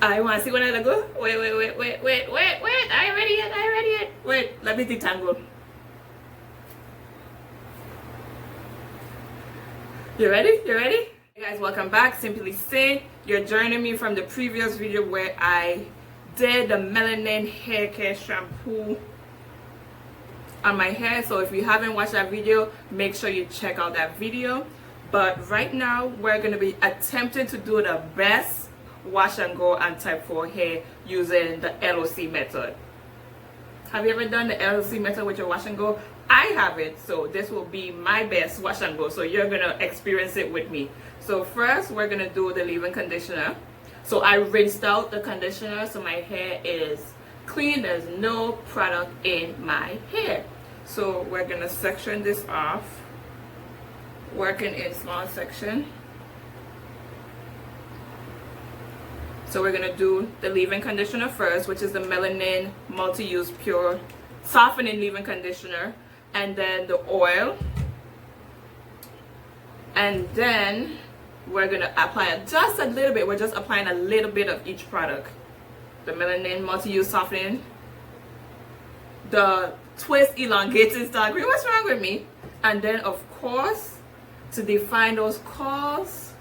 I want to see when I go. Wait. I ready yet. Wait, let me detangle. You ready? Hey guys, welcome back. Simply Say. You're joining me from the previous video where I did the Melanin hair care shampoo on my hair. So if you haven't watched that video, make sure you check out that video. But right now, we're going to be attempting to do the best wash and go and type 4 hair using the LOC method. Have you ever done the LOC method with your wash and go? I haven't, so this will be my best wash and go, so you're going to experience it with me. So first, we're going to do the leave-in conditioner. So I rinsed out the conditioner, so my hair is clean. There's no product in my hair. So we're going to section this off, working in small section. So we're going to do the leave-in conditioner first, which is the Melanin Multi-Use Pure Softening Leave-in Conditioner, and then the oil, and then we're going to apply just a little bit. We're just applying a little bit of each product. The Melanin Multi-Use Softening, the Twist Elongating Style Cream, what's wrong with me? And then of course, to define those curls,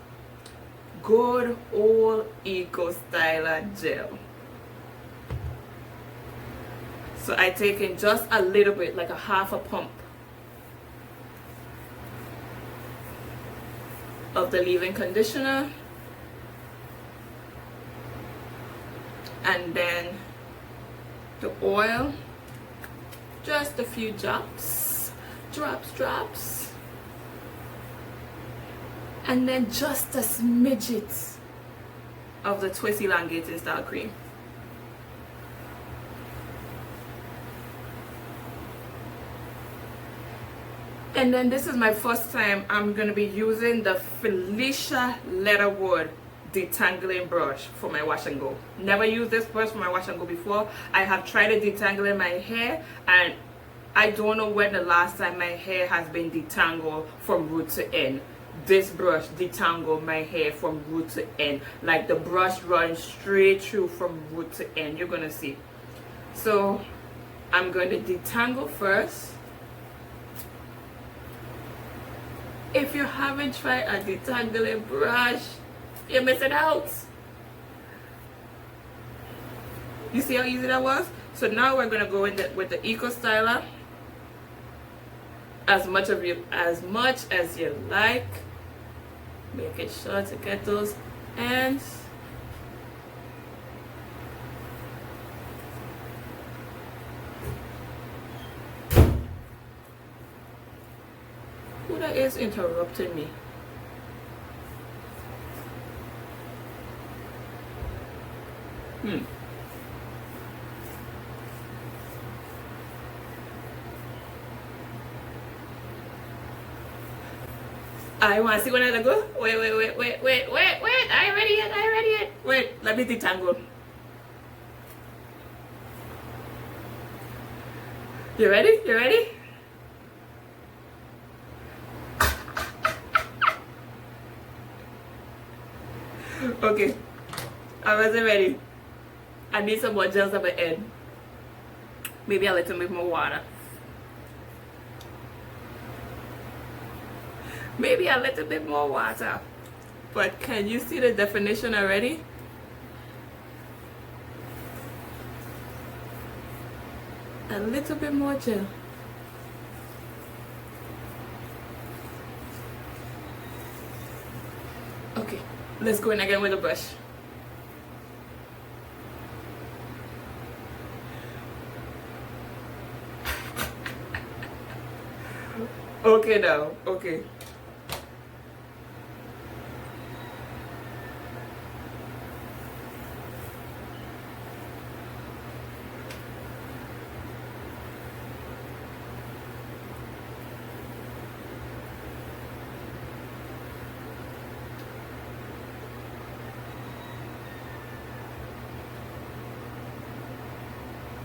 good old Eco Styler gel. So I take in just a little bit, like a half a pump of the leave-in conditioner, and then the oil, just a few drops, and then just a smidget of the Twist Elongating Style Cream. And then this is my first time I'm going to be using the Felicia Leatherwood detangling brush for my wash and go. Never used this brush for my wash and go before. I have tried it detangling my hair, and I don't know when the last time my hair has been detangled from root to end. This brush detangled my hair from root to end. Like the brush runs straight through from root to end. You're going to see. So I'm going to detangle first. If you haven't tried a detangling brush, you're missing out. You see how easy that was? So now we're going to go in with the Eco Styler. As much as you like. Making sure to get those ends. Who that is interrupting me? I want to see when I go. Wait. I ready yet. Wait, let me detangle. You ready? Okay, I wasn't ready. I need some more gels at the end. Maybe a little bit more water. But can you see the definition already? A little bit more gel. Okay, let's go in again with the brush. Okay now, okay.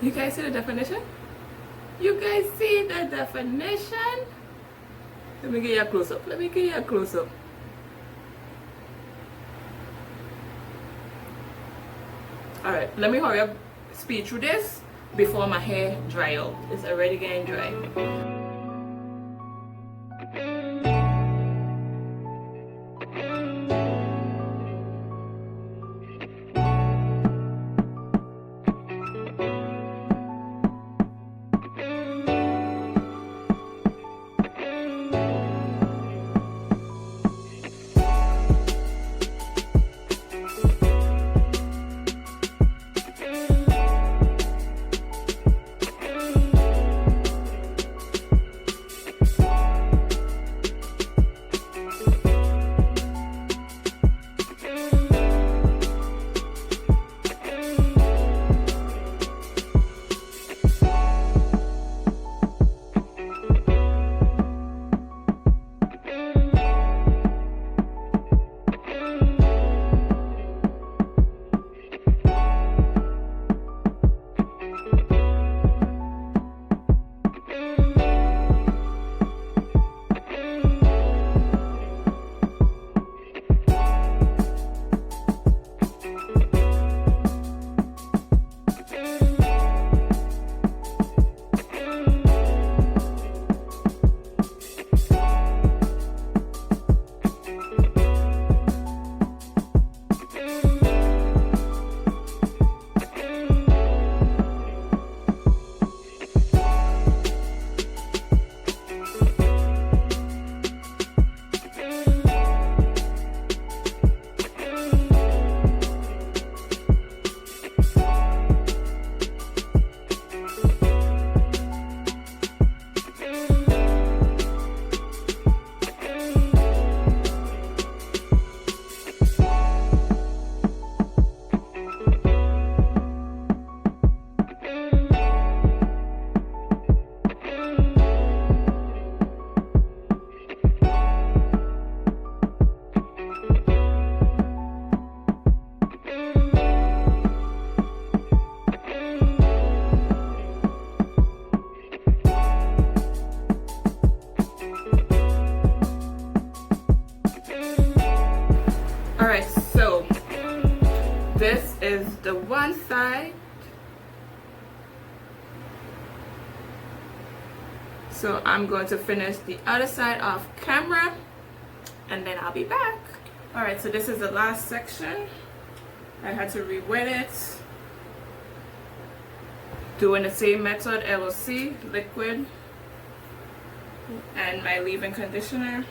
You guys see the definition? Let me get you a close-up. All right, let me hurry up, speed through this before my hair dry out. It's already getting dry. Alright, so this is the one side. So I'm going to finish the other side off camera and then I'll be back. Alright, so this is the last section. I had to re-wet it. Doing the same method, LOC, liquid, and my leave-in conditioner.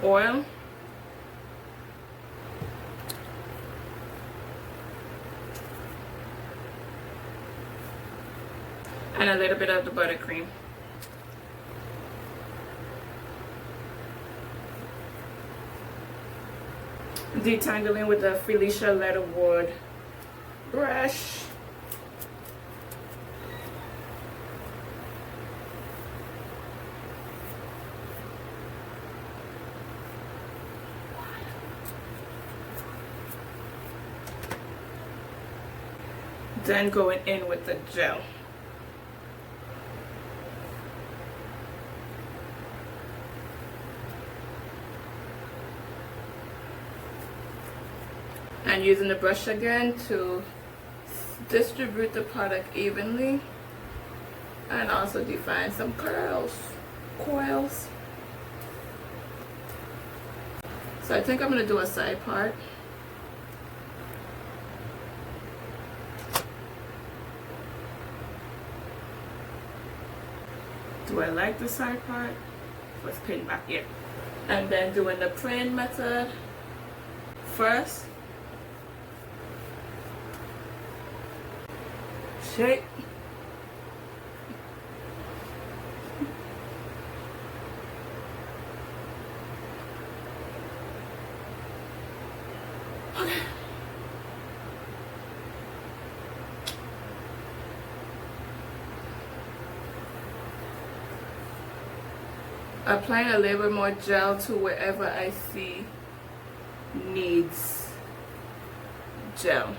Oil. And a little bit of the buttercream. Detangling with the Felicia Leatherwood brush. Then going in with the gel. And using the brush again to distribute the product evenly and also define some coils. So I think I'm going to do a side part. Do I like the side part? Let's pin back here. And then doing the praying method first. Shake. Okay. Applying a little bit more gel to wherever I see needs gel.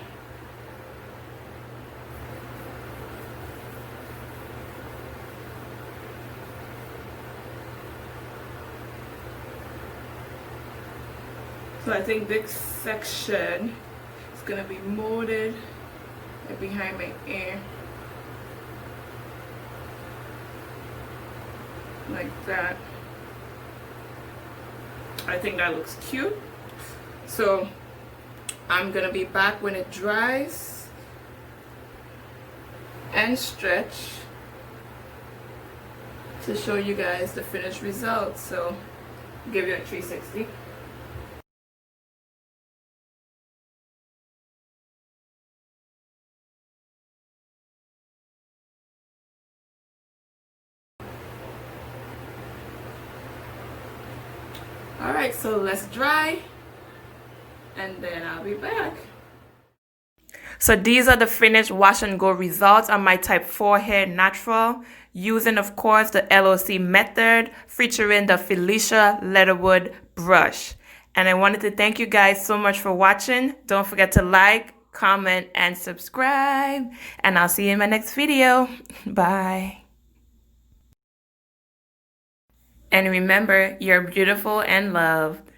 So I think this section is gonna be molded right behind my ear, like that. I think that looks cute. So I'm gonna be back when it dries and stretch to show you guys the finished result. So give you a 360. Alright, so let's dry and then I'll be back. So these are the finished wash and go results on my type 4 hair natural, using of course the LOC method featuring the Felicia Leatherwood brush. And I wanted to thank you guys so much for watching. Don't forget to like, comment, and subscribe. And I'll see you in my next video. Bye. And remember, you're beautiful and loved.